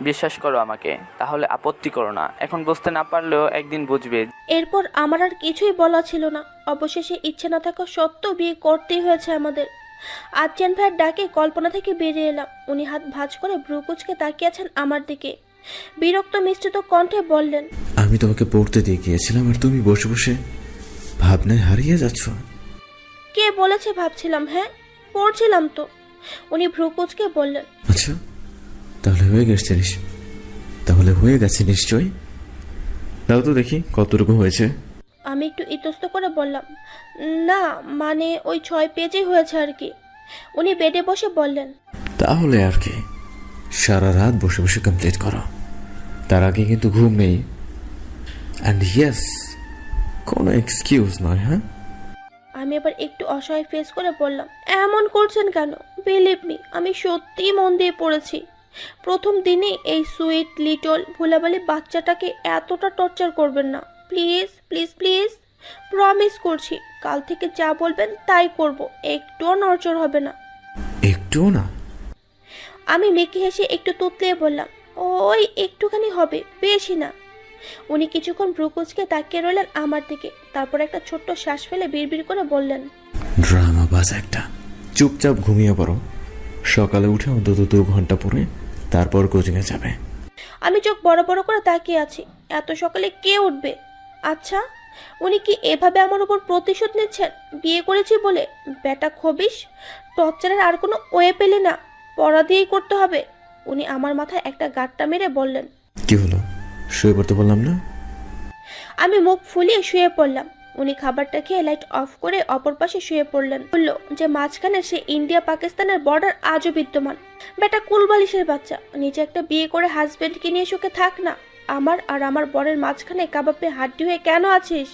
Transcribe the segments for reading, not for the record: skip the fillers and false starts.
বিশ্বাস করো আমাকে, তাহলে আপত্তি করো না। এখন বুঝতে না পারলেও একদিন বুঝবে। এরপর আমার আর কিছুই বলা ছিল না। অবশেষে ইচ্ছে না থাকা সত্ত্বেও বিয়ে করতেই হয়েছে আমাদের। আচ্চান ভাইয়ের ডাকে কল্পনা থেকে বেরিয়ে এলাম। উনি হাত ভাঁজ করে ভ্রুকুচকে তাকিয়ে আছেন আমার দিকে। বিরক্ত মিশ্রিত কণ্ঠে বললেন, আমি তোমাকে পড়তে দিয়ে গিয়েছিলাম আর তুমি বসে বসে ভাবনায় হারিয়ে যাচ্ছ। কে বলেছে ভাবছিলাম? হ্যাঁ, পড়ছিলাম তো। উনি ভ্রুকুচকে বললেন, আচ্ছা, তাহলে হয়ে গেছে নিশ্চয়ই। দাও তো দেখি কতটুকু হয়েছে। আমি একটু ইতস্ত করে বললাম, না মানে ওই 6 পেজই হয়েছে আর কি। উনি বেডে বসে বললেন, তাহলে আর কি, সারা রাত বসে বসে কমপ্লিট করো। তার আগে কিন্তু ঘুম নেই। অ্যান্ড ইয়েস, কোনো এক্সকিউজ নয়। হ্যাঁ, আমি এবার একটু অসহায় ফেস করে বললাম, এমন করছেন কেন? বিলিভ মি, আমি সত্যিই মন দিয়ে পড়েছি। প্রথম দিনে এই সুইট লিটল ভোলাবালি বাচ্চাটাকে এতটা টর্চার করবেন না প্লিজ প্লিজ প্লিজ। প্রমিস করছি, কাল থেকে যা বলবেন তাই করব, একটুও নড়চড় হবে না। একটুও না? আমি মেকি হেসে একটু তুতলিয়ে বললাম, ওই একটুখানি হবে, বেশি না। উনি কিছুক্ষণ ভ্রুকুচকে তাকিয়ে রইলেন আমার দিকে, তারপর একটা ছোট্ট শ্বাস ফেলে বিড়বিড় করে বললেন, ড্রামা বাজ একটা। চুপচাপ ঘুমিয়ে পড়ো, সকালে উঠে অন্তত 2 ঘন্টা পরে তারপর কোচিংয়ে যাবে। আমি চোখ বড় বড় করে তাকিয়ে আছি। এত সকালে কে উঠবে? আচ্ছা, উনি কি এভাবে আমার উপর প্রতিশোধ নিচ্ছেন? বিয়ে করেছি বলে? বেটা খবিস, টর্চারের আর কোনো ওয়ে পেলে না, পড়া দিয়েই করতে হবে। উনি আমার মাথায় একটা গাঁটটা মেরে বললেন, কি হলো, শুয়ে পড়তে বললাম না? আমি মুখ ফুলিয়ে শুয়ে পড়লাম। উনি খাবারটা খেয়ে লাইট অফ করে অপর পাশে শুয়ে পড়লেন। বলল যে মাঝখানে সে ইন্ডিয়া পাকিস্তানের বর্ডার আজও বিদ্যমান। বেটা কুলবালিশের বাচ্চা, নিজে একটা বিয়ে করে হাজবেন্ডকে নিয়ে সুখে থাক না। আমার আর আমার বরের মাঝখানে কাবাবে হাড্ডি হয়ে কেন আছিস?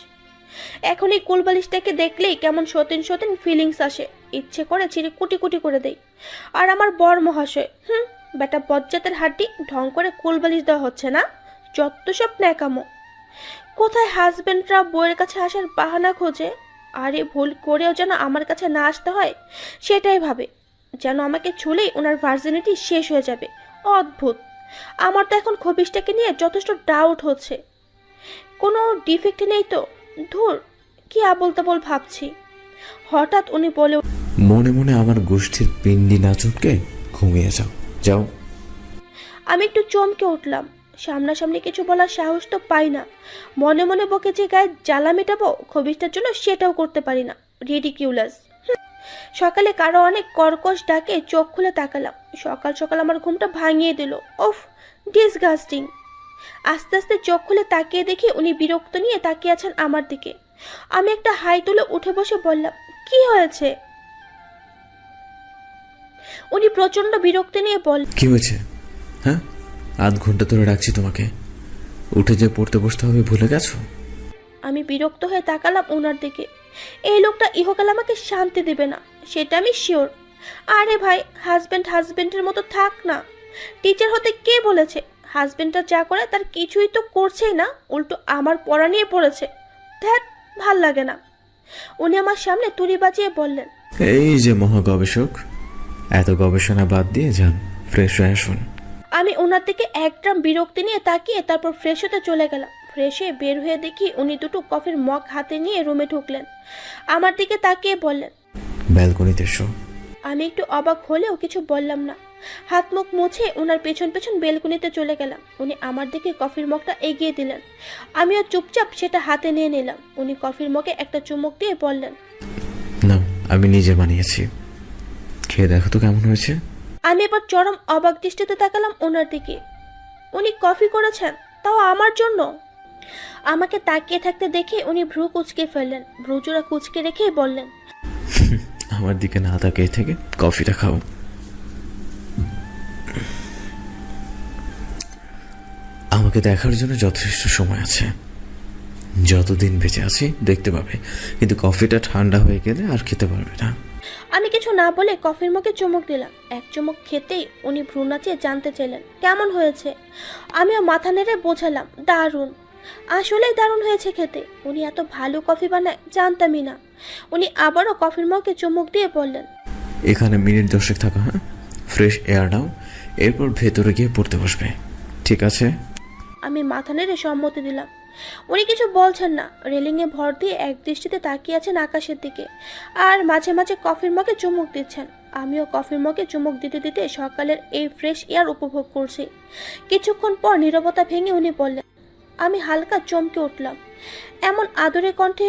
এখন এই কুলবালিশটাকে দেখলেই কেমন সতীন সতীন ফিলিংস আসে, ইচ্ছে করে চিরে কুটি কুটি করে দেই। আর আমার বর মহাশয়, বেটা বজ্জাতের হাড্ডি, ঢং করে কুলবালিশ দেওয়া হচ্ছে না, যত সব ন্যাকামো। কোথায় হাজবেন্ডরা বউয়ের কাছে আসার বাহানা খোঁজে, আরে ভুল করেও যেন আমার কাছে না আসতে হয় সেটাই ভাবে, যেন আমাকে ছুলেই ওনার ভার্জিনিটি শেষ হয়ে যাবে। অদ্ভুত। আমার তো এখন খবিসটাকে নিয়ে যথেষ্ট ডাউট হচ্ছে, কোনো ডিফেক্ট নেই তো? ধুর, কি আবোল তাবোল ভাবছি। হঠাৎ উনি বলে, মনে মনে আমার গোষ্ঠীর পিণ্ডি না চুপকে ঘুমিয়ে যাও। যাও। আমি একটু চমকে উঠলাম। সামনাসামনি কিছু বলার সাহস তো পাই না, মনে মনে বকে যে গায়ে জ্বালা মেটাবো খবিসটার জন্য সেটাও করতে পারি না। রিডিকিউলাস। সকালে কারো অনেক কর্কশ ডাকে চোখ খুলে তাকালাম। সকাল সকাল আমার ঘুমটা ভাঙিয়ে দিল। ওফ, ডিসগাস্টিং। আস্তে আস্তে চোখ খুলে তাকিয়ে দেখি উনি বিরক্ত নিয়ে তাকিয়ে আছেন আমার দিকে। আমি একটা হাই তুলে উঠে বসে বললাম, কি হয়েছে? উনি প্রচন্ড বিরক্তি নিয়ে কি হয়েছে? হ্যাঁ, আধ ঘন্টা ধরে ডাকছি তোমাকে, উঠে যে পড়তে বসতে হবে ভুলে গেছো? আমি বিরক্ত হয়ে তাকালাম ওনার দিকে। এই লোকটা ইহকাল আমাকে শান্তি দেবে না, সেটা আমি শিওর। আরে ভাই, হাজবেন্ডের মতো থাক না। টিচার হতে কে বলেছে? হাজবেন্ডটা যা করে তার কিছুই তো করছেই না, উল্টো আমার পড়া নিয়ে পড়েছে। ধ্যাত, ভাল লাগে না। উনি আমার সামনে তুড়ি বাজিয়ে বললেন, এই যে মহা গবেষক, এত গবেষণা বাদ দিয়ে যান, ফ্রেশ হয়ে আসুন। আমি ওনার দিকে একদম বিরক্তি নিয়ে তাকিয়ে তারপর ফ্রেশ হতে চলে গেলাম। ফ্রেশ হয়ে বের হয়ে দেখি উনি দুটো কফির মগ হাতে নিয়ে রুমে ঢুকলেন। আমার দিকে তাকিয়ে বললেন, ব্যালকনিতে এসো। আমি একটু অবাক হলেও কিছু বললাম না। হাত মুখ মুছে ওনার পেছন পেছন বেলকনিতে চলে গেলাম। উনি আমার দিকে কফির মগটা এগিয়ে দিলেন। আমিও চুপচাপ সেটা হাতে নিয়ে নিলাম। উনি কফির মগে একটা চুমুক দিয়ে বললেন, না, আমি নিজে বানিয়েছি, খেয়ে দেখো তো কেমন হয়েছে। আমি এবার চরম অবাক দৃষ্টিতে তাকালাম ওনার দিকে। উনি কফি করেছেন, তাও আমার জন্য। আমাকে তাকিয়ে থাকতে দেখে উনি ভ্রু কুচকে ফেললেন। ভ্রুজোড়া কুচকে রেখেই বললেন, আমার দিকে না তাকিয়ে থেকে কফিটা খাও। আমাকে দেখার জন্য যথেষ্ট সময় আছে, যতদিন বেঁচে আছি দেখতে পাবে, কিন্তু কফিটা ঠান্ডা হয়ে গেলে আর খেতে পারবে না। আমি কিছু না বলে কফির মগে চুমুক দিলাম। এক চুমুক খেতেই উনি ভ্রু নাচিয়ে জানতে চাইলেন কেমন হয়েছে। আমিও মাথা নেড়ে বোঝালাম, দারুণ, আসলেই দারুণ হয়েছে খেতে। উনি এত ভালো কফি বানায় জানতামই না। উনি আবারও কফির মগে চুমুক দিয়ে বললেন, এখানে মিনিট 10 থাকা, হ্যাঁ, ফ্রেশ এয়ার নাও, এরপর ভেতরে গিয়ে পড়তে বসবে। ঠিক আছে। আমি মাথা নেড়ে সম্মতি দিলাম। উনি কিছু বলছেন না, রেলিংয়ে ভর দিয়ে এক দৃষ্টিতে তাকিয়ে আছেন আকাশের দিকে, আর মাঝে মাঝে কফির মগে চুমুক দিচ্ছেন। আমিও কফির মগে চুমুক দিতে দিতে সকালের এই ফ্রেশ এয়ার উপভোগ করছি। কিছুক্ষণ পর নীরবতা ভেঙে উনি বললেন। আমি হালকা চমকে উঠলাম। এমন আদরে কণ্ঠে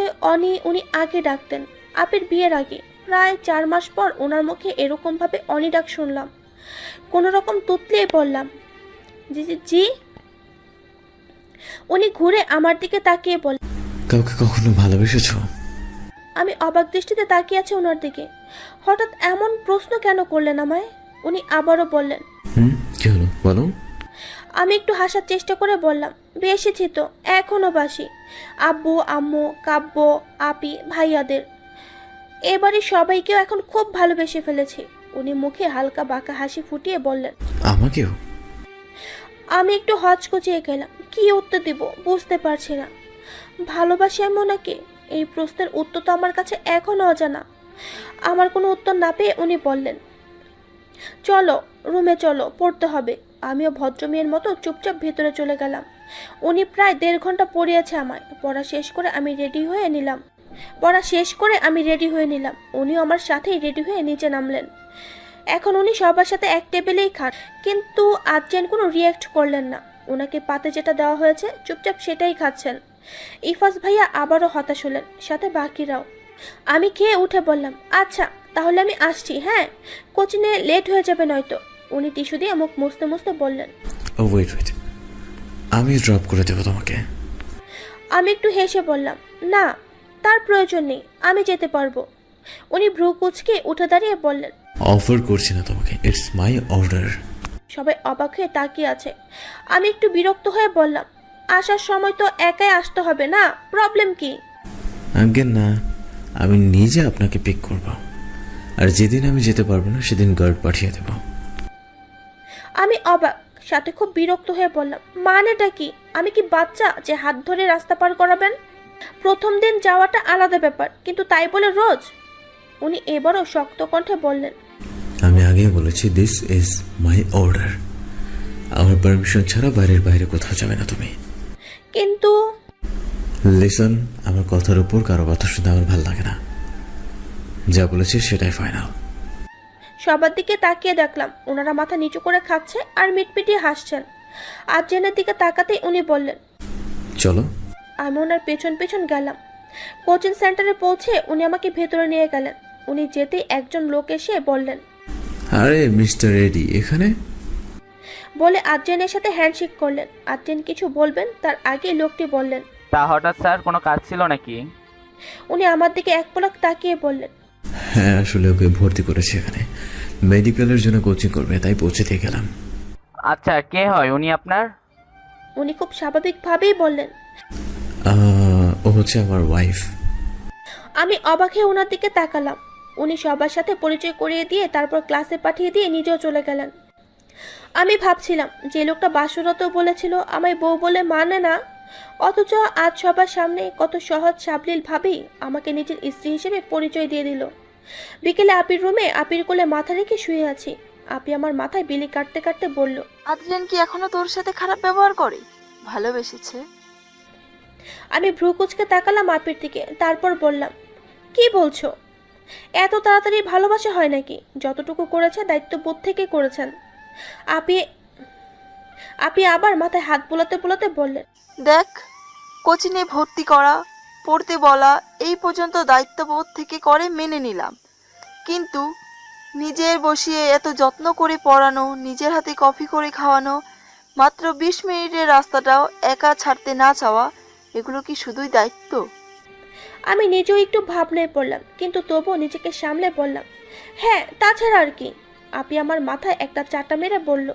উনি আগে ডাকতেন, আপির বিয়ের আগে। প্রায় 4 মাস পর ওনার মুখে এরকমভাবে অনি ডাক শুনলাম। কোনো রকম তুতলিয়ে বললাম, জি জি জি। উনি ঘুরে আমার দিকে তাকিয়ে বললেন, কাউকে কখনো ভালোবেসেছো? আমি অবাক দৃষ্টিতে তাকিয়ে আছি ওনার দিকে। হঠাৎ এমন প্রশ্ন কেন করলেন আমায়? উনি আবারও বললেন। কি হলো বলো। আমি একটু হাসার চেষ্টা করে বললাম, বেশিছি তো, এখনো বাসি। আব্বু, আম্মু, কাব্য, আপি, ভাইয়াদের, এবারে সবাইকেও এখন খুব ভালোবেসে ফেলেছি। উনি মুখে হালকা বাঁকা হাসি ফুটিয়ে বললেন, আমাকেও? আমি একটু হচকচিয়ে গেলাম। কি উত্তর দিব বুঝতে পারছি না। ভালোবাসি আমি ওনাকে? এই প্রশ্নের উত্তর তো আমার কাছে এখনো অজানা। আমার কোনো উত্তর না পেয়ে উনি বললেন, চলো রুমে চলো, পড়তে হবে। আমিও ভদ্রমেয়ের মতো চুপচাপ ভেতরে চলে গেলাম। উনি প্রায় 1.5 ঘন্টা পড়িয়েছে আমায়। পড়া শেষ করে আমি রেডি হয়ে নিলাম। উনিও আমার সাথেই রেডি হয়ে নিচে নামলেন। এখন উনি সবার সাথে এক টেবিলেই খান, কিন্তু আজ যেন কোনো রিয়্যাক্ট করলেন না। ওনাকে পাতে যেটা দেওয়া হয়েছে চুপচাপ সেটাই খাচ্ছেন। ইফাজ ভাইয়া আবারও হতাশ হলেন, সাথে বাকিরাও। আমি খেয়ে উঠে বললাম, আচ্ছা তাহলে আমি আসছি, হ্যাঁ, কোচিংয়ে লেট হয়ে যাবে নয়তো। উনি টিস্যু দিয়ে মুখ মুছতে মুছতে বললেন, ও ওয়েট, আমি ড্রপ করে দেবো তোমাকে। আমি একটু হেসে বললাম, না, তার প্রয়োজন নেই, আমি যেতে পারবো। উনি ভ্রু কুঁচকে উঠে দাঁড়িয়ে বললেন, অফার করছি না তোমাকে, ইটস মাই অর্ডার। সবাই অবাক হয়ে তাকিয়ে আছে। আমি একটু বিরক্ত হয়ে বললাম, আসার সময় তো একাই আসতে হবে না, প্রবলেম কি? আগে না, আমি নিজে আপনাকে পিক করব, আর যেদিন আমি যেতে পারবো না সেদিন গার্ড পাঠিয়ে দেব। আমি অবাক, সাথে খুব বিরক্ত হয়ে বললাম, মানেটা কি? আমি কি বাচ্চা যে হাত ধরে রাস্তা পার করাবেন? প্রথম দিন যাওয়াটা আলাদা ব্যাপার, কিন্তু তাই বলে রোজ? উনি এবারও শক্ত কণ্ঠে বললেন, আমি আগেই বলেছি দিস ইজ মাই অর্ডার। আমার পারমিশন ছাড়া বাইরে কোথাও যাবে না তুমি। কিন্তু লিসন, আমার কথার উপর কারো কথা শুনতে আমার ভালো লাগে না। যা বলেছি সেটাই ফাইনাল। সবার দিকে তাকিয়ে দেখলাম ওনারা মাথা নিচু করে খাচ্ছে আর মিটমিটিয়ে হাসছেন। আর্জেনের দিকে তাকাতেই উনি বললেন, চলো। আমি ওনার পেছন পেছন গেলাম। কোচিং সেন্টারে পৌঁছে উনি আমাকে ভেতরে নিয়ে গেলেন। উনি যেতেই একজন লোক এসে বললেন, আরে মিস্টার রেডি এখানে? বলে আর্জেনের সাথে হ্যান্ডশেক করলেন। আর্জেন কিছু বলবেন তার আগে লোকটি বললেন, তা হঠাৎ স্যার, কোনো কাজ ছিল নাকি? উনি আমার দিকে এক পলক তাকিয়ে বললেন, হ্যাঁ, আসলে ওকে ভর্তি করেছে এখানে, মেডিকেলের জন্য কোচিং করবে, তাই পৌঁছে দিয়ে গেলাম। আচ্ছা, কে হয় উনি আপনার? উনি খুব স্বাভাবিকভাবেই বললেন, ও হচ্ছে আমার ওয়াইফ। আমি অবাক হয়ে ওনার দিকে তাকালাম। উনি সবার সাথে পরিচয় করিয়ে দিয়ে তারপর ক্লাসে পাঠিয়ে দিয়ে নিজেও চলে গেলেন। আমি ভাবছিলাম, যে লোকটা বাসরত বলেছিল আমায় বউ বলে মানে না, অথচ আজ সবার সামনে কত সহজ সাবলীল ভাবেই আমাকে নিজের স্ত্রী হিসেবে পরিচয় দিয়ে দিল। বিকেলে আপির রুমে আপির কোলে মাথা রেখে শুয়ে আছি। আপি আমার মাথায় বিলি কাটতে কাটতে বলল, আদ্রিয়ান কি এখনো তোর সাথে খারাপ ব্যবহার করে? ভালোবেসেছে? আমি ভ্রু কুচকে তাকালাম আপির দিকে, তারপর বললাম, কি বলছো? এত তাড়াতাড়ি ভালোবাসা হয় নাকি? যতটুকু করেছে দায়িত্ববোধ থেকে করেছেন। আপি আবার মাথায় হাত বোলাতে বোলাতে বললেন, দেখ, কোচিংয়ে ভর্তি করা, পড়তে বলা, এই পর্যন্ত দায়িত্ববোধ থেকে করে মেনে নিলাম, কিন্তু নিজের বসিয়ে এত যত্ন করে পড়ানো, নিজের হাতে কফি করে খাওয়ানো, মাত্র 20 মিনিটের রাস্তাটাও একা ছাড়তে না চাওয়া, এগুলো কি শুধুই দায়িত্ব? আমি নিজেও একটু ভাবনায় পড়লাম, কিন্তু তবুও নিজেকে সামলে বললাম, হ্যাঁ, তাছাড়া আর কি। আপি আমার মাথায় একটা চাটা মেরে বলল,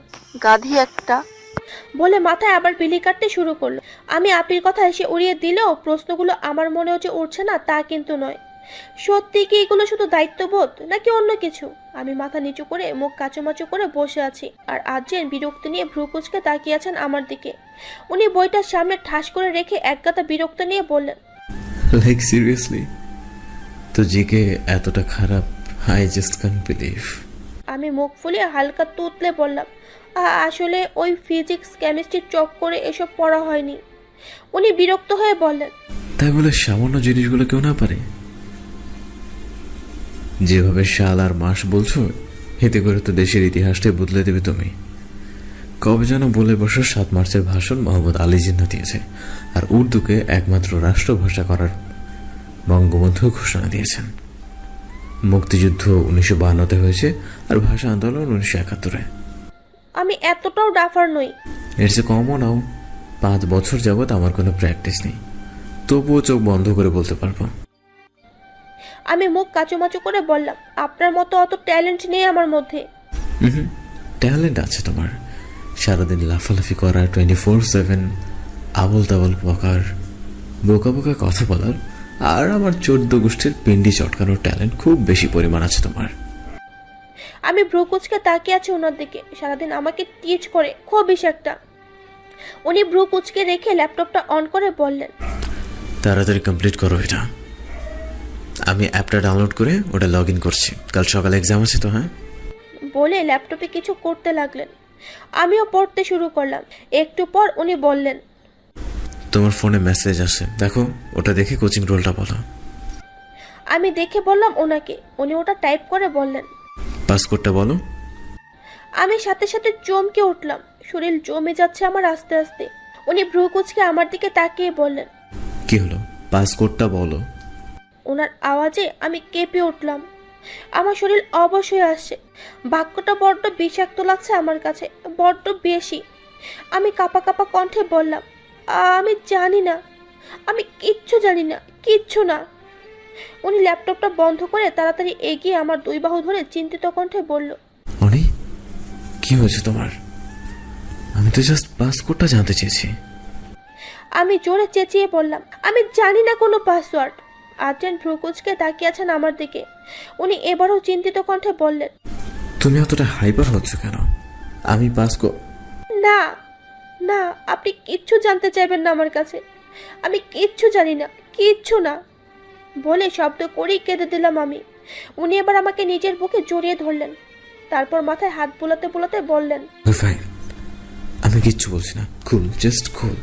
গাধি একটা। বলে মাথায় আবার বিলি কাটতে শুরু করলো। আমি আপির কথা এসে উড়িয়ে দিলেও প্রশ্নগুলো আমার মনেও যে উঠছে না তা কিন্তু নয়। সত্যি কি এগুলো শুধু দায়িত্ববোধ নাকি অন্য কিছু? আমি মাথা নিচু করে মুখ কাচুমাচু করে বসে আছি, আর আর্জেন বিরক্তি নিয়ে ভ্রু কুচকে তাকিয়ে আছেন আমার দিকে। উনি বইটার সামনে ঠাস করে রেখে একগাদা বিরক্ত নিয়ে বললেন, লাইক সিরিয়াসলি? তো জিকে এতটা খারাপ? I just can't believe. আমি মুখ ফুলিয়ে হালকা তুতলে বললাম, আসলে ওই ফিজিক্স কেমিস্ট্রির চক্করে এসব পড়া হয়নি। উনি বিরক্ত হয়ে বললেন, তাই বলে সামান্য জিনিসগুলো কেউ না পারে? যেভাবে সাল আর মাস বলছো, এতে করে তো দেশের ইতিহাসটাই বদলে দেবে তুমি। কবে যেন বলে বসো 7 মার্চের ভাষণ মোহাম্মদ আলী জিন্নাহ দিয়েছে, আর উর্দুকে একমাত্র রাষ্ট্রভাষা করার বঙ্গবন্ধু ঘোষণা দিয়েছেন। মুক্তিযুদ্ধ 1952-তে হয়েছে, আর ভাষা আন্দোলন 1971-এ। আমি এতটাও ডাফার নই। ইটস এ কমন নাও। 5 বছর যাবৎ আমার কোনো প্র্যাকটিস নেই, তবুও চোখ বন্ধ করে বলতে পারবো। আমি মুখ কাচুমাচু করে বললাম, আপনার মতো অত ট্যালেন্ট নেই আমার মধ্যে। ট্যালেন্ট আছে তোমার, সারাদিন লাফালাফি করার, 24/7 আবল তাবল বকার, বোকা বোকা কথা বলার, আর আমার 14 গোষ্ঠীর পিন্ডি চটকানোর ট্যালেন্ট খুব বেশি পরিমাণ আছে তোমার। আমি ভ্রুকুচকে তাকিয়ে আছি ওনার দিকে। সারাদিন আমাকে টিচ করে খবিস একটা। উনি ভ্রু কুচকে রেখে ল্যাপটপটা অন করে বললেন, তাড়াতাড়ি কমপ্লিট করো এটা। আমি অ্যাপটা ডাউনলোড করে ওটা লগ ইন করছি, কাল সকালে এক্সাম আছে তো। হ্যাঁ, বলে ল্যাপটপে কিছু করতে লাগলেন। আমিও পড়তে শুরু করলাম। একটু পর উনি বললেন, তোমার ফোনে মেসেজ আসে, দেখো ওটা দেখে কোচিং রোলটা বলো। আমি দেখে বললাম ওনাকে। উনি ওটা টাইপ করে বললেন। পাসকোডটা বলো। আমি সাথে সাথে চমকে উঠলাম। শরীর জমে যাচ্ছে আমার আস্তে আস্তে। উনি ভ্রু কুচকে আমার দিকে তাকিয়ে বললেন, কি হলো, পাসকোডটা বলো। ওনার আওয়াজে আমি কেঁপে উঠলাম। আমার শরীর অবশ হয়ে আসছে। বাক্যটা বড্ড বিষাক্ত লাগছে আমার কাছে, বড্ড বেশি। আমি কাঁপা কাঁপা কণ্ঠে বললাম, আমি জানি না, আমি কিচ্ছু জানি না, কিচ্ছু না। উনি ল্যাপটপটা বন্ধ করে তাড়াতাড়ি এগিয়ে আমার 2 বাহু ধরে চিন্তিত কণ্ঠে বলল, অনি, কি হয়েছে তোমার? আমি তো জাস্ট পাসকোডটা জানতে চেয়েছি। আমি জোরে চেঁচিয়ে বললাম, আমি জানি না কোনো পাসওয়ার্ড। আর্জেন্ট ভ্রুকুচকে তাকিয়ে আছেন আমার দিকে। উনি এবারও চিন্তিত কণ্ঠে বললেন, তুমি অতটা হাইপার হচ্ছ কেন? আমি না না, আপনি কিচ্ছু জানতে চাইবেন না আমার কাছে। আমি কিচ্ছু জানি না, কিচ্ছু না বলে শব্দ করেই কেঁদে দিলাম আমি। উনি এবার আমাকে নিজের বুকে জড়িয়ে ধরলেন। তারপর মাথায় হাত বুলাতে বুলাতে বললেন, ফাইন, আমি কিচ্ছু বলছি না, কুল, জাস্ট কুল।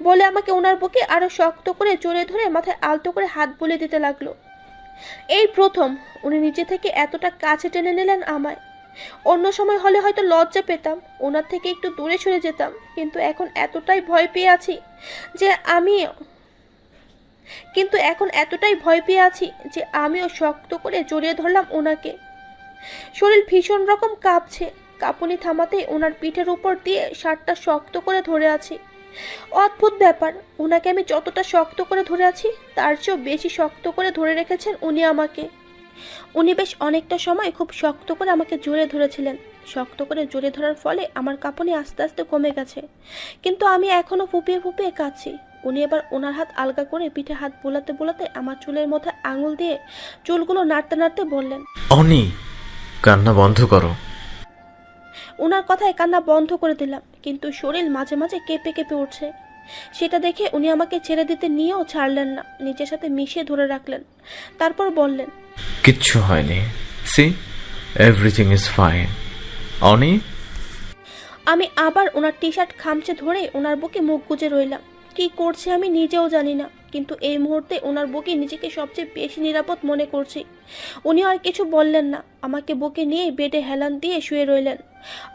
বলে আমাকে ওনার বুকে আরো শক্ত করে জড়িয়ে ধরে মাথায় আলতো করে হাত বুলিয়ে দিতে লাগলো। এই প্রথম উনি নিজে থেকে এতটা কাছে টেনে নিলেন আমায়। অন্য সময় হলে হয়তো লজ্জা পেতাম, ওনার থেকে একটু দূরে সরে যেতাম, কিন্তু এখন এতটাই ভয় পেয়ে আছি যে আমিও শক্ত করে জড়িয়ে ধরলাম ওনাকে। শরীর ভীষণ রকম কাঁপছে। কাঁপুনি থামাতেই ওনার পিঠের উপর দিয়ে শার্টটা শক্ত করে ধরে আছি। অদ্ভুত ব্যাপার, ওনাকে আমি যতটা শক্ত করে ধরে আছি তার চেয়েও বেশি শক্ত করে ধরে রেখেছেন উনি আমাকে। উনি বেশ অনেকটা সময় খুব শক্ত করে আমাকে জড়িয়ে ধরেছিলেন। শক্ত করে জড়িয়ে ধরার ফলে আমার কাঁপুনি আস্তে আস্তে কমে গেছে, কিন্তু আমি এখনো ফুপিয়ে ফুপিয়ে কাঁদছি। উনি এবার ওনার হাত আলগা করে পিঠে হাত বোলাতে বোলাতে আমার চুলের মধ্যে আঙুল দিয়ে চুলগুলো নাড়তে নাড়তে বললেন, অনি, কান্না বন্ধ করো। ওনার কথায় কান্না বন্ধ করে দিলাম, কিন্তু শরীর মাঝে মাঝে কেঁপে কেঁপে উঠছে। সেটা দেখে উনি আমাকে ছেড়ে দিতে নিয়েও ছাড়লেন না, নিজের সাথে মিশিয়ে ধরে রাখলেন। তারপর বললেন, কিচ্ছু হয়নি, সি, এভরিথিং ইজ ফাইন। অনি। আমি আবার ওনার টি শার্ট খামচে ধরে ওনার বুকে মুখ গুজে রইলাম। কি করছে আমি নিজেও জানি না, কিন্তু এই মুহূর্তে ওনার বুকে নিজেকে সবচেয়ে বেশি নিরাপদ মনে করছি। উনি আর কিছু বললেন না, আমাকে বুকে নিয়ে বেডে হেলান দিয়ে শুয়ে রইলেন।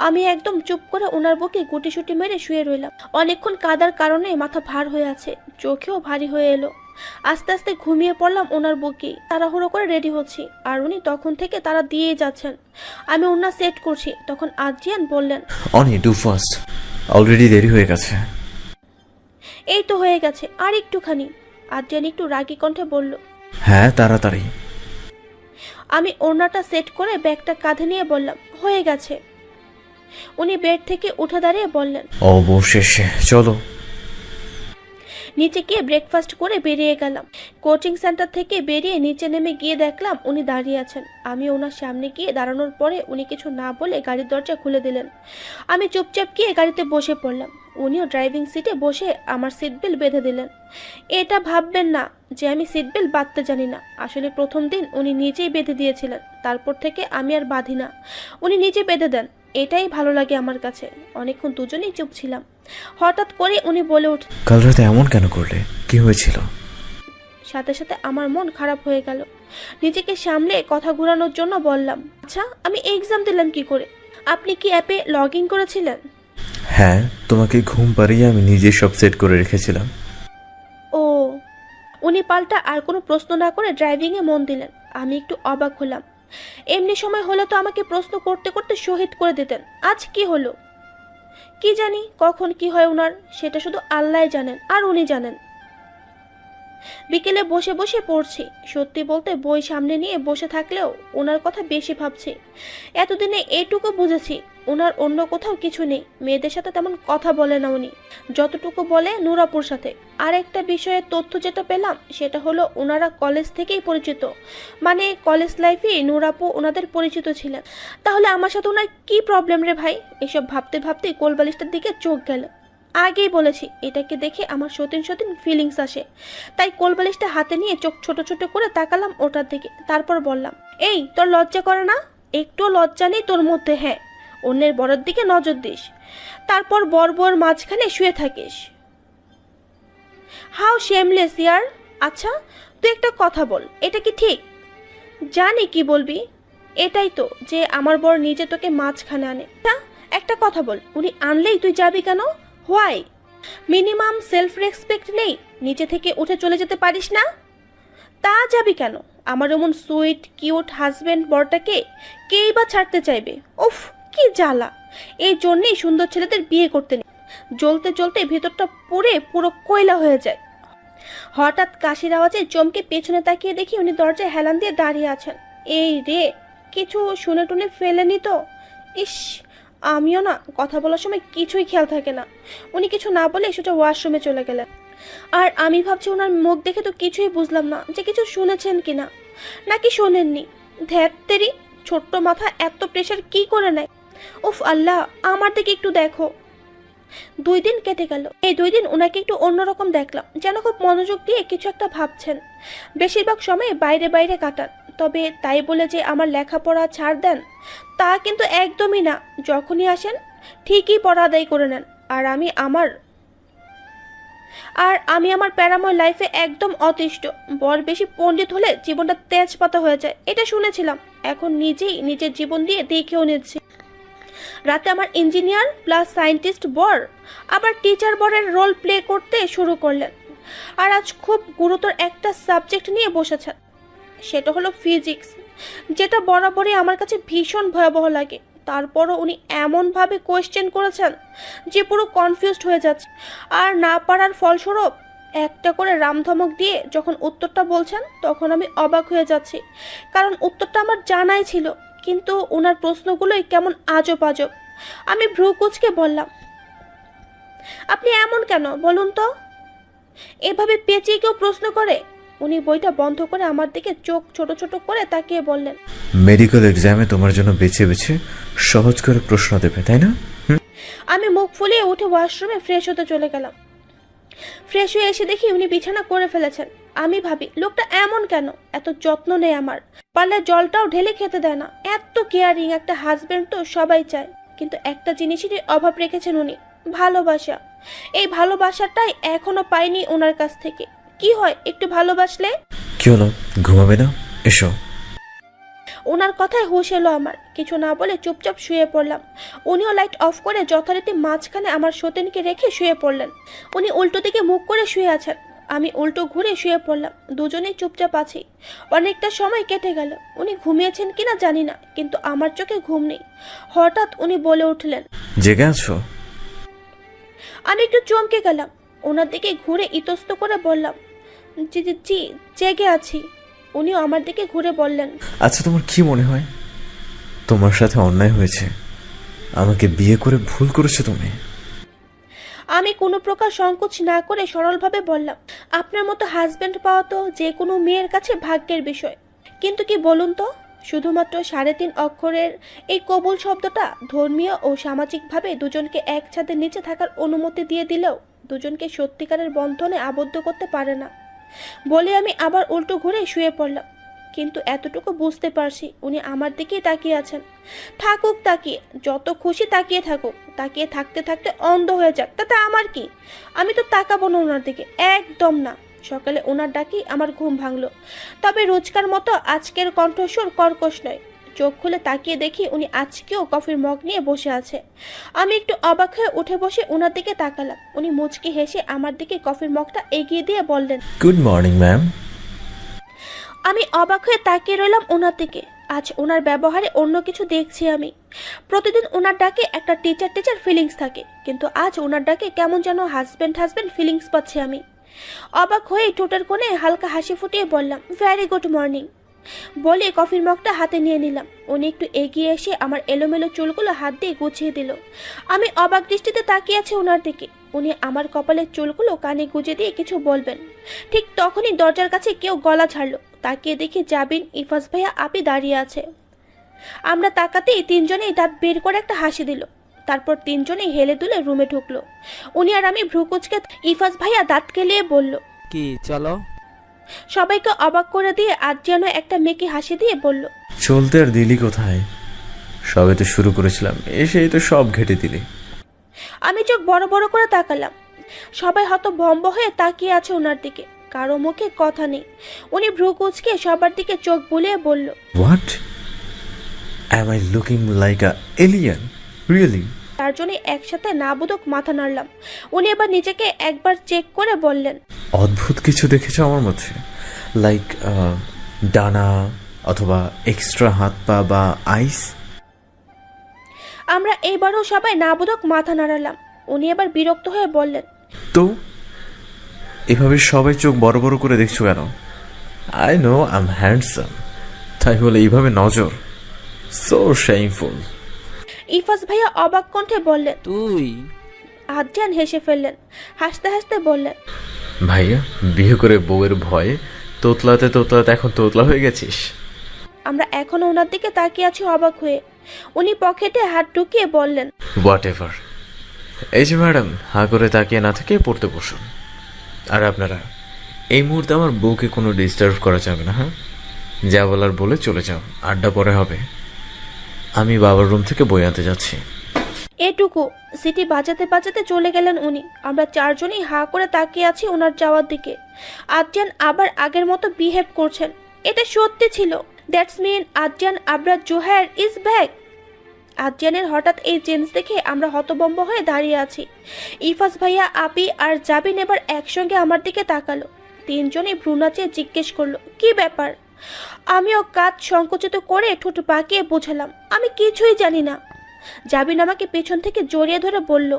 আমি একদম চুপ করে ওনার বুকে গুটিসুটি মেরে শুয়ে রইলাম। অনেকক্ষণ কাদার কারণে মাথা ভার হয়ে আছে, চোখেও ভারী হয়ে এলো। আস্তে আস্তে ঘুমিয়ে পড়লাম ওনার বুকেই। তাড়াহুড়ো করে রেডি হচ্ছি, আর উনি তখন থেকে তারা দিয়েই যাচ্ছেন। আমি ওনার সেট করছি, তখন আজিয়ান বললেন, অনি, ডু ফাস্ট, অলরেডি দেরি হয়ে গেছে। এই তো হয়ে গেছে, আর একটুখানি। আজিয়ান একটু রাগী কণ্ঠে বলল, হ্যাঁ, তাড়াতাড়ি। আমি ওড়নাটা সেট করে ব্যাগটা কাঁধে নিয়ে বললাম, হয়ে গেছে। উনি বেড থেকে উঠে দাঁড়িয়ে বললেন, অবশেষে, চলো। নিচে গিয়ে ব্রেকফাস্ট করে বেরিয়ে গেলাম। কোচিং সেন্টার থেকে বেরিয়ে নিচে নেমে গিয়ে দেখলাম উনি দাঁড়িয়ে আছেন। আমি ওনার সামনে গিয়ে দাঁড়ানোর পরে উনি কিছু না বলে গাড়ির দরজা খুলে দিলেন। আমি চুপচাপ গিয়ে গাড়িতে বসে পড়লাম। উনিও ড্রাইভিং সিটে বসে আমার সিট বেল্ট বেঁধে দিলেন। এটা ভাববেন না যে আমি সিট বেল্ট বাঁধতে জানি না, আসলে প্রথম দিন উনি নিজেই বেঁধে দিয়েছিলেন, তারপর থেকে আমি আর বাঁধি না, উনি নিজে বেঁধে দেন। এটাই ভালো লাগে আমার কাছে। অনেকক্ষণ দুজনেই চুপ ছিলাম। হঠাৎ করে উনি বলে উঠলেন, কাল রাতে এমন কেন করলে, কি হয়েছিল? সাথে সাথে আমার মন খারাপ হয়ে গেল। নিজেকে সামলে কথা ঘোরানোর জন্য বললাম, আচ্ছা আমি এক্সাম দিলাম কি করে? আপনি কি অ্যাপে লগ ইন করেছিলেন? হ্যাঁ, তোমাকে ঘুম পাড়িয়ে আমি নিজে সব সেট করে রেখেছিলাম। ও। উনি পাল্টা আর কোনো প্রশ্ন না করে ড্রাইভিংয়ে মন দিলেন। আমি একটু অবাক হলাম। এমনি সময় হলে তো আমাকে প্রশ্ন করতে করতে শহীদ করে দিতেন। আজ কি হলো কি জানি, কখন কি হয় ওনার সেটা শুধু আল্লাহই জানেন আর উনি জানেন। বিকেলে বসে বসে পড়ছি। সত্যি বলতে বই সামনে নিয়ে বসে থাকলেও ওনার কথা বেশি ভাবছি। এতদিনে এটুকু বুঝেছি ওনার অন্য কোথাও কিছু নেই। মেয়েদের সাথে তেমন কথা বলে না উনি, যতটুকু বলে নুরাপুর সাথে। আর একটা বিষয়ের তথ্য যেটা পেলাম সেটা হলো ওনারা কলেজ থেকেই পরিচিত, মানে কলেজ লাইফে নুরাপু ওনাদের পরিচিত ছিলেন। তাহলে আমার সাথে ওনার কি প্রবলেম রে ভাই? এসব ভাবতে ভাবতে কোলবালিশটার দিকে চোখ গেল। আগেই বলেছি এটাকে দেখে আমার সতীন সতীন ফিলিংস আসে, তাই কোলবালিশটা হাতে নিয়ে চোখ ছোট ছোট করে তাকালাম ওটার দিকে। তারপর বললাম, এই তোর লজ্জা করে না? একটুও লজ্জা নেই তোর মধ্যে? হ্যাঁ, অন্যের বরের দিকে নজর দিস, তারপর বর বউয়ের মাঝখানে শুয়ে থাকিস। হাউ শেমলেস ইয়ার। আচ্ছা তুই একটা কথা বল, এটা কি ঠিক? জানি কি বলবি, এটাই তো যে আমার বর নিজে তোকে মাঝখানে আনে। একটা কথা বল, উনি আনলেই তুই যাবি কেন? হোয়াই? মিনিমাম সেলফ রেসপেক্ট নেই? নিচে থেকে উঠে চলে যেতে পারিস না? তা যাবি কেন? আমার এমন সুইট কিউট হাজবেন্ড বরটাকে কেই বা ছাড়তে চাইবে? উফ কি জ্বালা! এই জন্যেই সুন্দর ছেলেদের বিয়ে করতে নেই। জ্বলতে জ্বলতে ভেতরটা পুড়ে পুরো কয়লা হয়ে যায়। হঠাৎ কাশির আওয়াজে চমকে পেছনে তাকিয়ে দেখি উনি দরজায় হেলান দিয়ে দাঁড়িয়ে আছেন। এই রে, কিছু শুনে টুনে ফেলেনি তো? ইস, আমিও না কথা বলার সময় কিছুই খেয়াল থাকে না। উনি কিছু না বলে সোজা ওয়াশরুমে চলে গেলেন। আর আমি ভাবছি ওনার মুখ দেখে তো কিছুই বুঝলাম না যে কিছু শুনেছেন কিনা নাকি শোনেননি। ধ্যাত তেরি, ছোট্ট মাথা এত প্রেশার কি করে নেয়? উফ আল্লাহ, আমার দিকে একটু দেখো। 2 দিন কেটে গেল। এই 2 দিন ওনাকে একটু অন্যরকম দেখলাম, যেন খুব মনোযোগ দিয়ে কিছু একটা ভাবছেন। বেশিরভাগ সময় বাইরে বাইরে কাটান, তবে তাই বলে যে আমার লেখাপড়া ছাড় দেন তা কিন্তু একদমই না। যখনই আসেন ঠিকই পড়া আদায় করে নেন। আর আমি আমার প্যারাময় লাইফে একদম অতিষ্ঠ। বর বেশি পণ্ডিত হলে জীবনটা তেজপাতা হয়ে যায়, এটা শুনেছিলাম। এখন নিজেই নিজের জীবন দিয়ে দেখেও নিচ্ছি। রাতে আমার ইঞ্জিনিয়ার প্লাস সায়েন্টিস্ট বর আবার টিচার বরের রোল প্লে করতে শুরু করলেন। আর আজ খুব গুরুতর একটা সাবজেক্ট নিয়ে বসেছেন, সেটা হলো ফিজিক্স, যেটা বরাবরই আমার কাছে ভীষণ ভয়াবহ লাগে। তারপরও উনি এমনভাবে কোয়েশ্চেন করেছেন যে পুরো কনফিউজড হয়ে যাচ্ছে। আর না পারার ফলস্বরূপ একটা করে রামধমক দিয়ে যখন উত্তরটা বলছেন তখন আমি অবাক হয়ে যাচ্ছি, কারণ উত্তরটা আমার জানাই ছিল, কিন্তু ওনার প্রশ্নগুলোই কেমন আজব আজব। আমি ভ্রু কুঁচকে বললাম, আপনি এমন কেন বলুন তো? এভাবে পেঁচিয়ে কেউ প্রশ্ন করে? উনি বইটা বন্ধ করে আমার দিকে চোখ ছোট ছোট করে তাকিয়ে বললেন, মেডিকেল এক্সামে তোমার জন্য বেছে বেছে সহজ করে প্রশ্ন দেবে, তাই না? আমি মুখ ফুলিয়ে উঠে ওয়াশরুমে ফ্রেশ হতে চলে গেলাম। ফ্রেশ হয়ে এসে দেখি উনি বিছানা করে ফেলেছেন। আমি ভাবি, লোকটা এমন কেন? এত যত্ন নেই আমার, পারলে জলটাও ঢেলে খেতে দেয় না। এত কেয়ারিং একটা হাজবেন্ড তো সবাই চায়, কিন্তু একটা জিনিসেরই অভাব রেখেছেন উনি, ভালোবাসা। এই ভালোবাসাটাই এখনো পাইনি ওনার কাছ থেকে। কি হয় একটু ভালোবাসলে? কি হলো, ঘুমাবে না? এসো। ওনার কথায় হুঁশ এলো আমার। কিছু না বলে চুপচাপ শুয়ে পড়লাম। উনিও লাইট অফ করে যথারীতি মাঝখানে আমার সতীনকে রেখে শুয়ে পড়লেন। উনি উল্টো দিকে মুখ করে শুয়ে আছেন, আমি উল্টো ঘুরে শুয়ে পড়লাম। দুজনেই চুপচাপ আছি। অনেকটা সময় কেটে গেল। উনি ঘুমিয়েছেন কিনা জানি না, কিন্তু আমার চোখে ঘুম নেই। হঠাৎ উনি বলে উঠলেন, জেগে আছো? আমি একটু চমকে গেলাম। ওনার দিকে ঘুরে ইতস্ত করে বললাম, জি জি জি জেগে আছি। উনিও আমার দিকে ঘুরে বললেন, আচ্ছা, তোমার কি মনে হয় তোমার সাথে অন্যায় হয়েছে? আমাকে বিয়ে করে ভুল করেছো তুমি? আমি কোনো প্রকার সংকোচ না করে সরলভাবে বললাম, আপনার মতো হাজবেন্ড পাওয়া তো যে কোনো মেয়ের কাছে ভাগ্যের বিষয়। কিন্তু কি বলুন তো, শুধুমাত্র 3.5 অক্ষরের এই কবুল শব্দটা ধর্মীয় ও সামাজিকভাবে দুজনকে এক ছাদের নিচে থাকার অনুমতি দিয়ে দিলেও দুজনকে সত্যিকারের বন্ধনে আবদ্ধ করতে পারে না। বলে আমি আবার উল্টো ঘুরে শুয়ে পড়লাম। কিন্তু এতটুকু বুঝতে পারছি উনি আমার দিকেই তাকিয়ে আছেন। থাকুক তাকিয়ে, যত খুশি তাকিয়ে থাকুক, তাকিয়ে থাকতে থাকতে অন্ধ হয়ে যাক, তাতে আমার কি? আমি তো তাকাবো না ওনার দিকে, একদম না। সকালে ওনার ডাকি আমার ঘুম ভাঙলো, তবে রোজকার মতো আজকের কণ্ঠস্বর কর্কশ নয়। চোখ খুলে তাকিয়ে দেখি উনি আজকেও কফির মগ নিয়ে বসে আছে। আমি একটু অবাক হয়ে উঠে বসে ওনার দিকে তাকালাম। উনি মুচকি হেসে আমার দিকে কফির মগটা এগিয়ে দিয়ে বললেন, গুড মর্নিং ম্যাম। আমি অবাক হয়ে তাকিয়ে রইলাম ওনার দিকে। আজ ওনার ব্যবহারে অন্য কিছু দেখছি আমি। প্রতিদিন ওনার ডাকে একটা টিচার টিচার ফিলিংস থাকে, কিন্তু আজ ওনার ডাকে কেমন যেন হাজব্যান্ড হাজব্যান্ড ফিলিংস পাচ্ছি আমি। অবাক হয়ে ঠোঁটের কোণে হালকা হাসি ফুটিয়ে বললাম, ভেরি গুড মর্নিং। বলে কফির মগটা হাতে নিয়ে নিলাম। উনি একটু এগিয়ে এসে আমার এলোমেলো চুলগুলো হাত দিয়ে গুছিয়ে দিল। আমি অবাক দৃষ্টিতে তাকিয়ে আছি ওনার দিকে। উনি আমার কপালের চুলগুলো কানে গুজে দিয়ে কিছু বলবেন, ঠিক তখনই দরজার কাছে কেউ গলা ছাড়লো। তাকিয়ে দেখি জাবিন, ইফাজ ভাইয়া, আপি দাঁড়িয়ে আছে। আমরা তাকাতেই তিনজনেই দাঁত বের করে একটা হাসি দিল। তারপর তিনজনেই হেলে দুলে রুমে ঢুকলো। উনি আর আমি ভ্রু কুঁচকে ইফাজ ভাইয়া দাঁত কেলিয়ে বলল, কি চলো। সবাইকে অবাক করে দিয়ে আজ যেন একটা মেয়েকে হাসি দিয়ে বলল, চলতে আর দিলি কোথায়? সবে তো শুরু করেছিলাম, এসেই তো সব ঘেটে দিলি। আমি চোখ বড় বড় করে তাকালাম। সবাই হতভম্ব হয়ে তাকিয়ে আছে ওনার দিকে, কারো মুখে কথা নেই। উনি ভ্রু কুঁচকে সবার দিকে চোখ বুলিয়ে বলল, what? Am I looking like a alien really? চারজনই একসাথে নাবুদক মাথা নাড়লাম। উনি এবার নিজেকে একবার চেক করে বললেন, অদ্ভুত কিছু দেখেছো আমার মধ্যে? লাইক ডানা অথবা এক্সট্রা হাত পা বা আইস? আমরা এইবারও সবাই নাবুদক মাথা নাড়ালাম। উনি এবার বিরক্ত হয়ে বললেন, তো এভাবে সবাই চোখ বড় বড় করে দেখছো কেন? I know I am handsome, তাই বলে এইভাবে নজর? So shameful. ইফাজ ভাইয়া অবাক কণ্ঠে বললেন, তুই? আদ্রিয়ান হেসে ফেললেন। হাসতে হাসতে বললেন, ভাইয়া, বিয়ে করে বউয়ের ভয়ে তোতলাতে তোতলাতে এখন তোতলা হয়ে গেছিস? আমরা এখনো ওনার দিকে তাকিয়ে আছি অবাক হয়ে। উনি পকেটে হাত ঢুকিয়ে বললেন, হোয়াট এভার। এই যে ম্যাডাম, হা করে তাকিয়ে না থেকে পড়তে বসুন। আর আপনারা এই মুহূর্তে আমার বউকে কোনো ডিস্টার্ব করা যাবে না, হ্যাঁ? যা বলার বলে চলে যাও, আড্ডা পরে হবে। আমি বাবার রুম থেকে বই আনতে যাচ্ছি। এটুকু সিটি বাজাতে বাজাতে চলে গেলেন উনি। আমরা চারজনই হা করে তাকিয়ে আছি ওনার যাওয়ার দিকে। আদ্রিয়ান আবার আগের মতো বিহেভ করছেন, এটা সত্যি ছিল। That's mean Adrian Abrar Johar is back. আদ্রিয়ানের হঠাৎ এই চেঞ্জ দেখে আমরা হতভম্ব হয়ে দাঁড়িয়ে আছি। ইফাজ ভাইয়া, আপি আর জাবিন এবার একসঙ্গে আমার দিকে তাকালো। তিনজনই ভ্রু নাচিয়ে জিজ্ঞেস করলো, কি ব্যাপার? আমিও কাজ সংকুচিত করে ঠোঁট বাঁকিয়ে বোঝালাম, আমি কিছুই জানি না। জাবিন আমাকে পেছন থেকে জড়িয়ে ধরে বলল,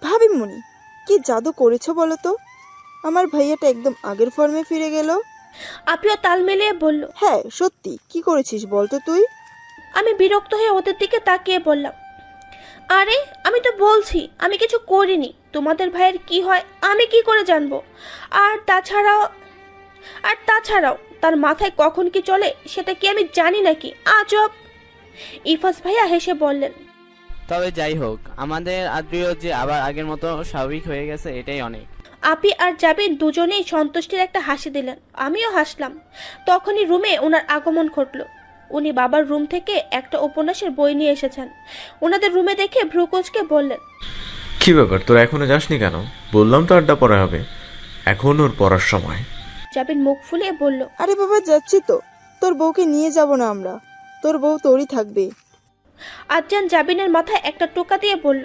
ভাবিমণি, কি জাদু করেছো বলো তো? আমার ভাইয়াটা একদম আগের ফর্মে ফিরে গেল। আপিও তাল মিলিয়ে বলল, হ্যাঁ সত্যি, কি করেছিস বলতো তুই? আমি বিরক্ত হয়ে ওদের দিকে তাকিয়ে বললাম, আরে আমি তো বলছি আমি কিছু করিনি। তোমাদের ভাইয়ের কি হয় আমি কি করে জানবো? আর তাছাড়াও তার মাথায় কখন কি চলে সেটা কি আমি জানি নাকি? আজব। ইফাজ ভাইয়া হেসে বললেন, তবে যাই হোক, আমাদের আদ্রিয় যে আবার আগের মতো স্বাভাবিক হয়ে গেছে এটাই অনেক। আপি আর জাবিন দুজনেই সন্তুষ্টির একটা হাসি দিলেন। আমিও হাসলাম। তখনই রুমে ওনার আগমন ঘটল। উনি বাবার রুম থেকে একটা উপন্যাসের বই নিয়ে এসেছেন। ওনাদের রুমে দেখে ভ্রু কুঁচকে বললেন, কি ব্যাপার, তোরা এখনো যাসনি কেন? বললাম তো আড্ডা পরে হবে, এখন ওর পড়ার সময়। জাবিন মুখ ফুলিয়ে বলল, আরে বাবা, যাচ্ছি তো। তোর বউকে নিয়ে যাব না আমরা, তোর বউ তোরই থাকবে। আদ্রিয়ান জাবিনের মাথায় একটা টোকা দিয়ে বলল,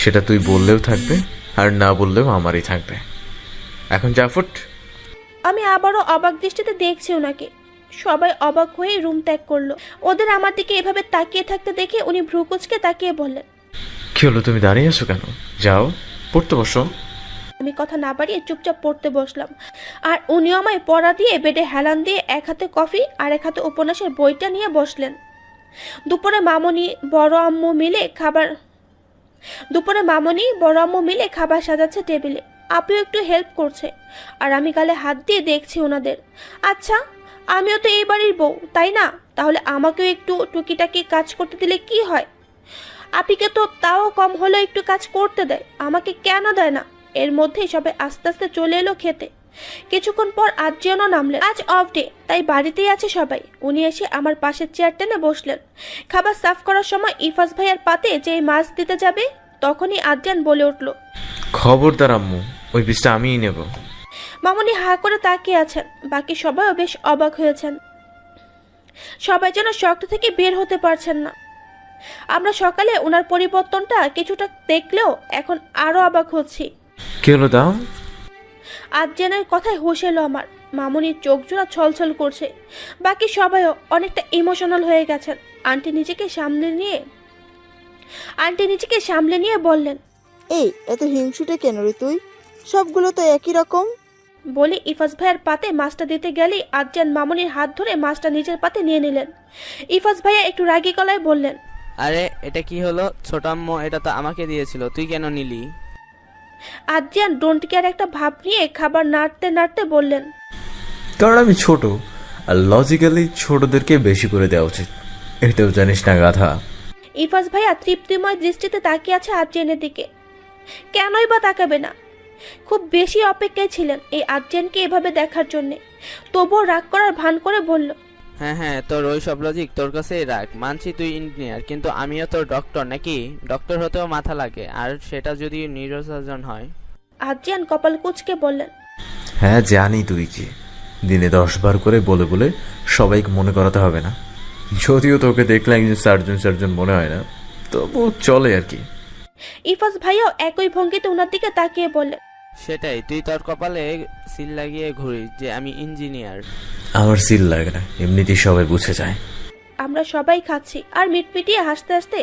সেটা তুই বললেও থাকবে আর না বললেও আমারই থাকবে। এখন যা ফুট। আমি আবারও অবাক দৃষ্টিতে দেখছি ওনাকে। সবাই অবাক হয়ে রুম ত্যাগ করলো। ওদের আমার দিকে এভাবে তাকিয়ে থাকতে দেখে উনি ভ্রু কুঁচকে তাকিয়ে বললেন, কি হলো, তুমি দাঁড়িয়ে আছো কেন? যাও পড়তে বসো। আমি কথা না বাড়িয়ে চুপচাপ পড়তে বসলাম। আর উনিও আমায় পড়া দিয়ে বেডে হেলান দিয়ে এক হাতে কফি আর এক হাতে উপন্যাসের বইটা নিয়ে বসলেন। দুপুরে মামনি বড় আম্মু মিলে দুপুরে মামনি বড় আম্মু মিলে খাবার সাজাচ্ছে টেবিলে। আপিও একটু হেল্প করছে আর আমি গালে হাত দিয়ে দেখছি ওনাদের। আচ্ছা, আমিও তো এই বাড়ির বউ, তাই না? তাহলে আমাকেও একটু টুকিটাকি কাজ করতে দিলে কি হয়? আপিকে তো তাও কম হলেও একটু কাজ করতে দেয়, আমাকে কেন দেয় না? এর মধ্যেই সবাই আস্তে আস্তে চলে এলো খেতে। কিছুক্ষণ পর আদ্রিয়ানও নামলেন। আজ অফ ডে, তাই বাড়িতেই আছে সবাই। উনি এসে আমার পাশের চেয়ার টেনে বসলেন। খাবার সার্ভ করার সময় ইফাজ ভাইয়ার পাতে যেই মাছ দিতে যাবে তখনই আদ্রিয়ান বলে উঠল, খবরদার আম্মু, ওই পিসটা আমিই নেব। মামুনি হা করে তাকিয়ে আছেন। বাকি সবাইও বেশ অবাক হয়েছেন। সবাই যেন শক্ত থেকে বের হতে পারছেন না। আমরা সকালে ওনার পরিবর্তনটা কিছুটা দেখলেও এখন আরো অবাক হচ্ছি। কি হলো দাও? আদ্রিয়ানের কথায় হুঁশ এলো আমার। মামুনির চোখ জোড়া ছলছল করছে। বাকি সবাইও অনেকটা ইমোশনাল হয়ে গেছেন। আন্টি নিজেকে সামলে নিয়ে বললেন, এই এত হিংসুটে কেন রে তুই? সবগুলো তো একই রকম। বলে ইফাজ ভাইয়ের পাতে মাছটা দিতে গেলেই আদ্রিয়ান মামুনির হাত ধরে মাছটা নিজের পাতে নিয়ে নিলেন। ইফাজ ভাইয়া একটু রাগী গলায় বললেন, আরে এটা কি হলো? ছোট আম্মু এটা তো আমাকে দিয়েছিল, তুই কেন নিলি? আদ্রিয়ান ডোন্ট কেয়ার একটা ভাব নিয়ে খাবার নাড়তে নাড়তে বললেন, কারণ আমি ছোট, আর লজিক্যালি ছোটদেরকে বেশি করে দেওয়া উচিত। এটাও জানিস না গাধা? ইফাজ ভাইয়া তৃপ্তিময় দৃষ্টিতে তাকিয়ে আছে আদ্রিয়ানের দিকে। কেনই বা তাকাবে না? খুব বেশি অপেক্ষায় ছিলেন এই আদ্রিয়ানকে এভাবে দেখার জন্যে। তবুও রাগ করার ভান করে বলল, হ্যাঁ, তোর ওই সব লজিক তোর কাছেই রাখ। মানছি তুই ইঞ্জিনিয়ার, কিন্তু আমিও তোর ডক্টর নাকি? ডক্টর হতেও মাথা লাগে, আর সেটা যদি নিউরোসার্জন হয়। আদ্রিয়ান কপাল কুঁচকে বললেন, হ্যাঁ জানি তুই কি। দিনে 10 বার করে বলে বলে সবাইকে মনে করাতে হবে না। যদিও তোকে দেখলে একজন সার্জন মনে হয় না, তবু চলে আর কি। ইফাজ ভাইয়াও একই ভঙ্গিতে ওনার দিকে তাকিয়ে বললেন, সেটাই, তুই তোর কপালে সিল লাগিয়ে ঘুরিস যে আমি ইঞ্জিনিয়ার। আমার সিল লাগে না, এমনিতেই সবাই বুঝে যায়। আমরা সবাই খাচ্ছি আর মিটমিটিয়ে হাসতে হাসতে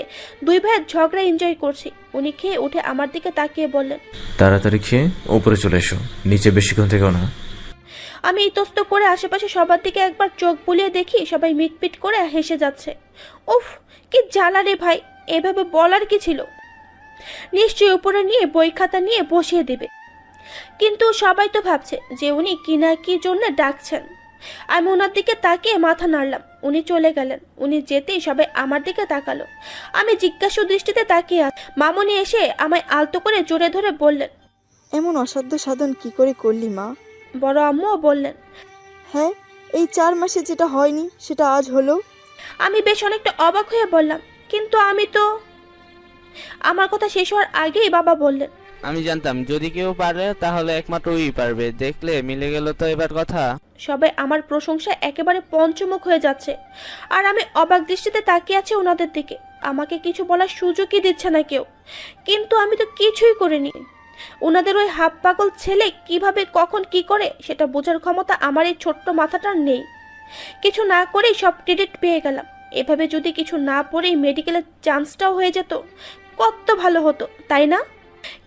দুই ভাইয়ের ঝগড়া এনজয় করছি। উনি খেয়ে উঠে আমার দিকে তাকিয়ে বললেন, তাড়াতাড়ি খেয়ে উপরে চলে এসো, নিচে বেশিক্ষণ থেকেও না। আমি ইতস্ত করে আশেপাশে সবার দিকে একবার চোখ বুলিয়ে দেখি সবাই মিটমিট করে হেসে যাচ্ছে। উফ, কি জ্বালা রে ভাই! এভাবে বলার কি ছিল? নিশ্চয়ই উপরে নিয়ে বই খাতা নিয়ে বসিয়ে দেবে। কিন্তু সবাই তো ভাবছে যে উনি কি না কি জন্য ডাকছেন। আমি ওনার দিকে তাকিয়ে মাথা নাড়লাম। উনি চলে গেলেন। উনি যেতেই সবাই আমার দিকে তাকালো। আমি জিজ্ঞাসু দৃষ্টিতে তাকিয়ে মামুনি এসে আমায় আলতো করে জোরে ধরে বললেন, এমন অসাধ্য সাধন কি করে করলি মা? বড় আম্মুও বললেন, হ্যাঁ, এই 4 মাসে যেটা হয়নি সেটা আজ হলো। আমি বেশ অনেকটা অবাক হয়ে বললাম, কিন্তু আমি তো। আমার কথা শেষ হওয়ার আগেই বাবা বললেন, আমি জানতাম যদি কেউ পারে তাহলে একমাত্র ওই পারবে। দেখলে মিলে গেল তো এবার কথা। সবাই আমার প্রশংসায় একেবারে পঞ্চমুখ হয়ে যাচ্ছে আর আমি অবাক দৃষ্টিতে তাকিয়ে আছি ওনাদের দিকে। আমাকে কিছু বলার সুযোগই দিচ্ছে না কেউ। কিন্তু আমি তো কিছুই করিনি। ওনাদের ওই হাফ পাগল ছেলে কিভাবে কখন কি করে সেটা বোঝার ক্ষমতা আমার এই ছোট্ট মাথাটার নেই। কিছু না করেই সব ক্রেডিট পেয়ে গেলাম। এভাবে যদি কিছু না পড়েই মেডিকেলের চান্সটাও হয়ে যেত কত ভালো হতো, তাই না?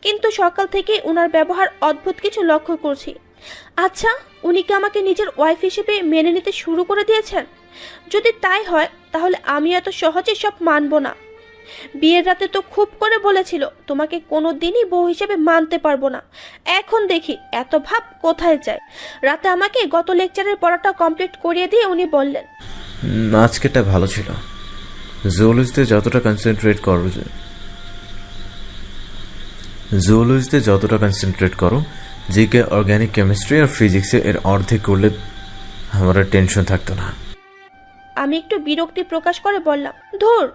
কিন্তু সকাল থেকে ওনার ব্যবহার অদ্ভুত কিছু লক্ষ্য করছি। আচ্ছা, উনি কি আমাকে নিজের ওয়াইফ হিসেবে মেনে নিতে শুরু করে দিয়েছেন? যদি তাই হয় তাহলে আমি এত সহজে সব মানব না। বিয়ের রাতে তো খুব করে বলেছিল তোমাকে কোনোদিনই বউ হিসেবে মানতে পারবো না। এখন দেখি এত ভাব কোথায় যায়। রাতে আমাকে গত লেকচারের পড়াটা কমপ্লিট করিয়ে দিয়ে উনি বললেন, আজকেটা ভালো ছিল। জুওলজিতে যতটা কনসেন্ট্রেট করো জিকে, অর্গানিক কেমিস্ট্রি আর ফিজিক্সে এর অর্ধেক করলে আমার আর টেনশন থাকতো না। আমি একটু বিরক্তি প্রকাশ করে বললাম, ধুর,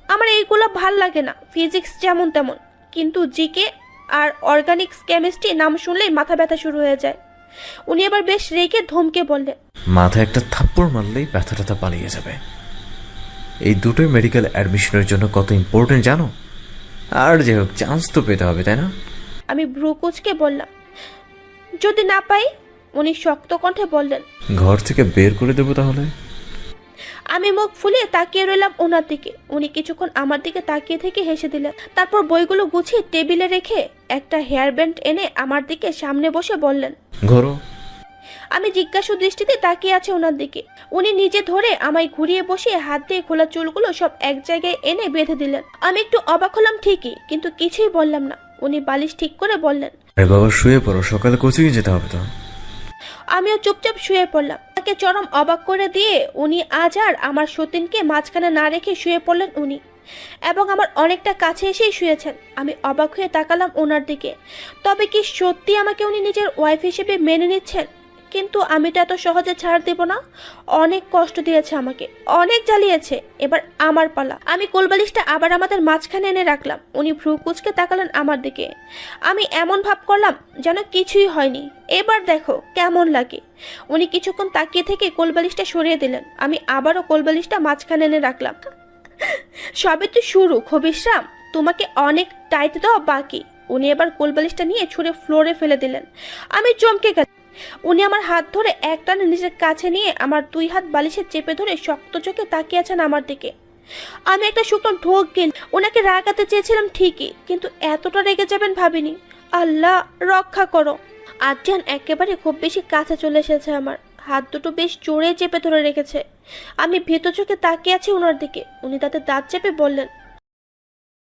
আমার এইগুলো ভাল লাগে না। ফিজিক্স যেমন তেমন, কিন্তু জিকে আর অর্গানিক কেমিস্ট্রি নাম শুনলেই মাথা ব্যথা শুরু হয়ে যায়। উনি আবার বেশ রেগে ধমকে বললেন, মাথায় একটা থাপ্পড় মারলেই ব্যথা ট্যাথা পালিয়ে যাবে। এই দুটোই মেডিকেল অ্যাডমিশনের জন্য কত ইম্পর্টেন্ট জানো? আর যাই হোক, চান্স তো পেতে হবে, তাই না? আমি ভ্রু কুঁচকে বললাম, যদি না পাই? উনি শক্ত কণ্ঠে বললেন, ঘর থেকে বের করে দেবো তাহলে। আমি মুখ ফুলিয়ে তাকিয়ে রইলাম ওনার দিকে। উনি কিছুক্ষণ আমার দিকে তাকিয়ে থেকে হেসে দিলেন। তারপর বইগুলো গুছিয়ে টেবিলে রেখে একটা হেয়ার ব্যান্ড এনে আমার দিকে সামনে বসে বললেন, ঘোরো। আমি জিজ্ঞাসু দৃষ্টিতে তাকিয়ে আছে ওনার দিকে। উনি নিজে ধরে আমায় ঘুরিয়ে বসিয়ে হাত দিয়ে খোলা চুলগুলো সব এক জায়গায় এনে বেঁধে দিলেন। আমি একটু অবাক হলাম ঠিকই, কিন্তু কিছুই বললাম না। উনি বালিশ ঠিক করে বললেন, আরে বাবা শুয়ে পড়ো, সকালে কোচিংয়ে যেতে হবে তো। আমিও চুপচাপ শুয়ে পড়লাম। তাকে চরম অবাক করে দিয়ে উনি আজ আর আমার সতীনকে মাঝখানে না রেখে শুয়ে পড়লেন উনি, এবং আমার অনেকটা কাছে এসেই শুয়েছেন। আমি অবাক হয়ে তাকালাম ওনার দিকে। তবে কি সত্যি আমাকে উনি নিজের ওয়াইফ হিসেবে মেনে নিচ্ছেন? কিন্তু আমি তো এত সহজে ছাড় দেব না। অনেক কষ্ট দিয়েছে আমাকে, অনেক জ্বালিয়েছে। এবার আমার পালা। আমি কোলবালিশটা আবার আমাদের মাঝখানে এনে রাখলাম। উনি ভ্রু কুঁচকে তাকালেন আমার দিকে। আমি এমন ভাব করলাম যেন কিছুই হয়নি। এবার দেখো কেমন লাগে। উনি কিছুক্ষণ তাকিয়ে থেকে কোলবালিশটা সরিয়ে দিলেন। আমি আবারও কোলবালিশটা মাঝখানে এনে রাখলাম। সবে তো শুরু খবিশরাম, তোমাকে অনেক টাইট দেওয়া বাকি। উনি এবার কোলবালিশটা নিয়ে ছুঁড়ে ফ্লোরে ফেলে দিলেন। আমি চমকে গেলাম। উনি আমার হাত ধরে একটানে নিজের কাছে নিয়ে আমার দুই হাত বালিশে চেপে ধরে শক্ত চোখে তাকিয়ে আছেন আমার দিকে। আমি একটা শুকনো ঢোক গেল। ওনাকে রাগাতে চেয়েছিলাম ঠিকই, কিন্তু এতটা রেগে যাবেন ভাবিনি। আল্লাহ রক্ষা করো। আদ্রিয়ান একেবারে খুব বেশি কাছে চলে এসেছে। আমার হাত দুটো বেশ জোরে চেপে ধরে রেখেছে। আমি ভীত চোখে তাকিয়ে আছি ওনার দিকে। উনি তাতে দাঁত চেপে বললেন,